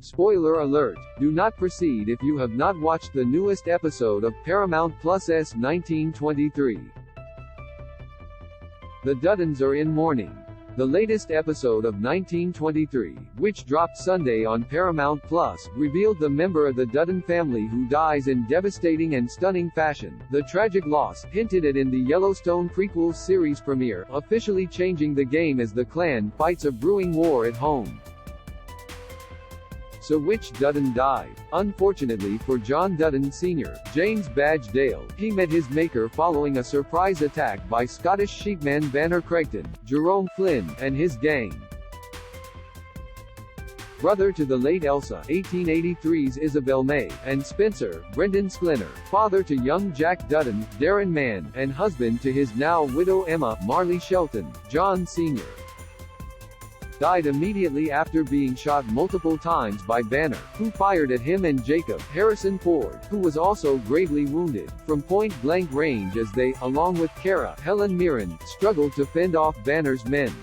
Spoiler alert, do not proceed if you have not watched the newest episode of Paramount Plus' 1923. The Duttons are in mourning. The latest episode of 1923, which dropped Sunday on Paramount Plus, revealed the member of the Dutton family who dies in devastating and stunning fashion. The tragic loss, hinted at in the Yellowstone prequel series premiere, officially changing the game as the clan fights a brewing war at home. So which Dutton died? Unfortunately for John Dutton Sr., James Badge Dale, he met his maker following a surprise attack by Scottish sheepman Banner Craigton, Jerome Flynn, and his gang. Brother to the late Elsa 1883's Isabel May, and Spencer, Brendan Sklinner, father to young Jack Dutton, Darren Mann, and husband to his now widow Emma, Marley Shelton, John Sr. died immediately after being shot multiple times by Banner, who fired at him, and Jacob Harrison Ford, who was also gravely wounded, from point-blank range as they, along with Kara Helen Mirren, struggled to fend off Banner's men.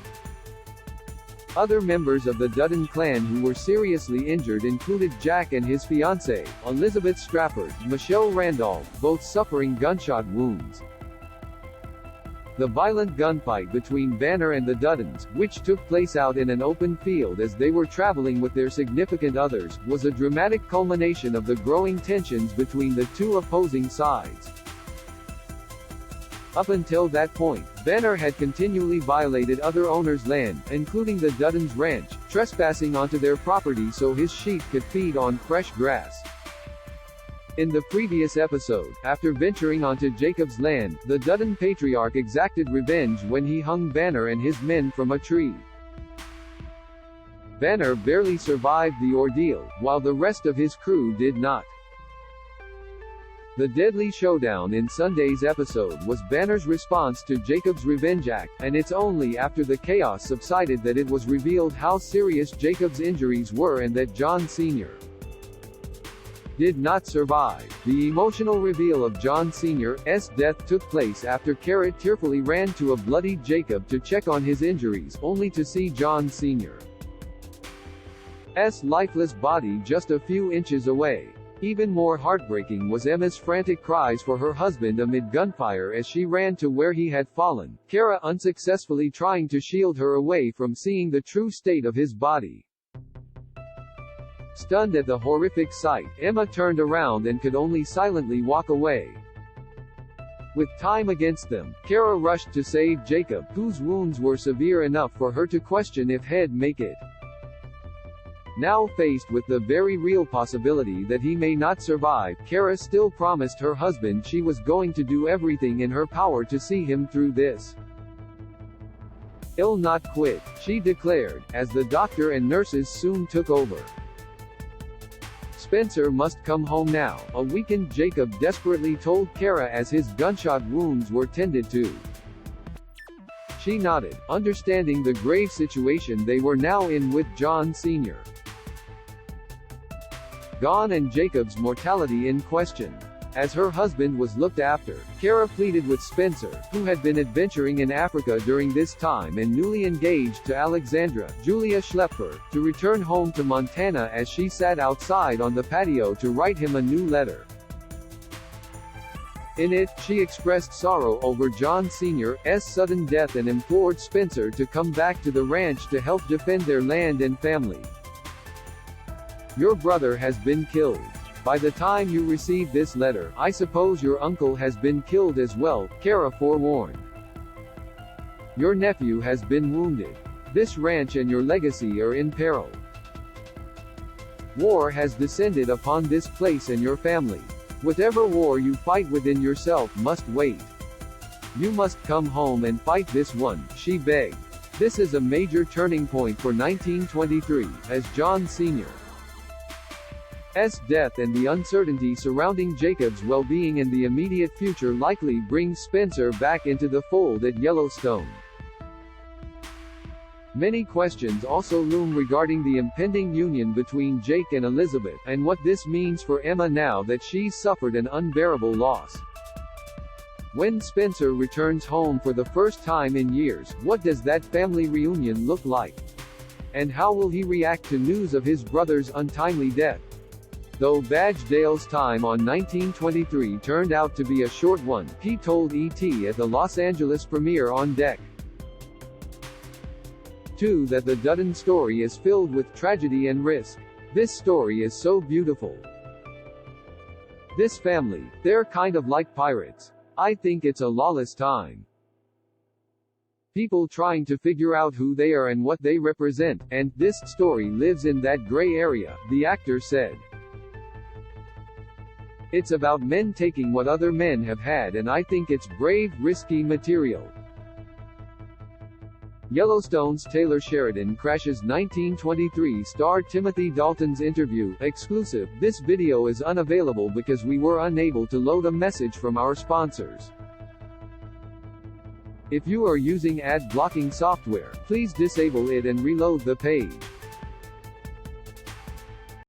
Other members of the Dutton clan who were seriously injured included Jack and his fiancée, Elizabeth Strafford, Michelle Randolph, both suffering gunshot wounds. The violent gunfight between Banner and the Duttons, which took place out in an open field as they were traveling with their significant others, was a dramatic culmination of the growing tensions between the two opposing sides. Up until that point, Banner had continually violated other owners' land, including the Duttons' ranch, trespassing onto their property so his sheep could feed on fresh grass. In the previous episode, after venturing onto Jacob's land, the Dutton patriarch exacted revenge when he hung Banner and his men from a tree. Banner barely survived the ordeal, while the rest of his crew did not. The deadly showdown in Sunday's episode was Banner's response to Jacob's revenge act, and it's only after the chaos subsided that it was revealed how serious Jacob's injuries were and that John Sr. did not survive. The emotional reveal of John Sr.'s death took place after Kara tearfully ran to a bloodied Jacob to check on his injuries, only to see John Sr.'s lifeless body just a few inches away. Even more heartbreaking was Emma's frantic cries for her husband amid gunfire as she ran to where he had fallen, Kara unsuccessfully trying to shield her away from seeing the true state of his body. Stunned at the horrific sight, Emma turned around and could only silently walk away. With time against them, Kara rushed to save Jacob, whose wounds were severe enough for her to question if he'd make it. Now faced with the very real possibility that he may not survive, Kara still promised her husband she was going to do everything in her power to see him through this. "I'll not quit," she declared, as the doctor and nurses soon took over. "Spencer must come home now," a weakened Jacob desperately told Kara as his gunshot wounds were tended to. She nodded, understanding the grave situation they were now in with John Sr. gone and Jacob's mortality in question. As her husband was looked after, Kara pleaded with Spencer, who had been adventuring in Africa during this time and newly engaged to Alexandra, Julia Schlepper, to return home to Montana as she sat outside on the patio to write him a new letter. In it, she expressed sorrow over John Sr.'s sudden death and implored Spencer to come back to the ranch to help defend their land and family. "Your brother has been killed. By the time you receive this letter, I suppose your uncle has been killed as well," Kara forewarned. "Your nephew has been wounded. This ranch and your legacy are in peril. War has descended upon this place and your family. Whatever war you fight within yourself must wait. You must come home and fight this one," she begged. This is a major turning point for 1923, as John Sr.'s death and the uncertainty surrounding Jacob's well-being in the immediate future likely brings Spencer back into the fold at Yellowstone. Many questions also loom regarding the impending union between Jake and Elizabeth, and what this means for Emma now that she's suffered an unbearable loss. When Spencer returns home for the first time in years, what does that family reunion look like? And how will he react to news of his brother's untimely death? Though Badge Dale's time on 1923 turned out to be a short one, he told E.T. at the Los Angeles premiere on Deck 2 that the Dutton story is filled with tragedy and risk. This story is so beautiful. This family, they're kind of like pirates. I think it's a lawless time. People trying to figure out who they are and what they represent, and this story lives in that gray area, the actor said. It's about men taking what other men have had, and I think it's brave, risky material. Yellowstone's Taylor Sheridan crashes 1923 star Timothy Dalton's interview, exclusive. This video is unavailable because we were unable to load a message from our sponsors. If you are using ad blocking software, please disable it and reload the page.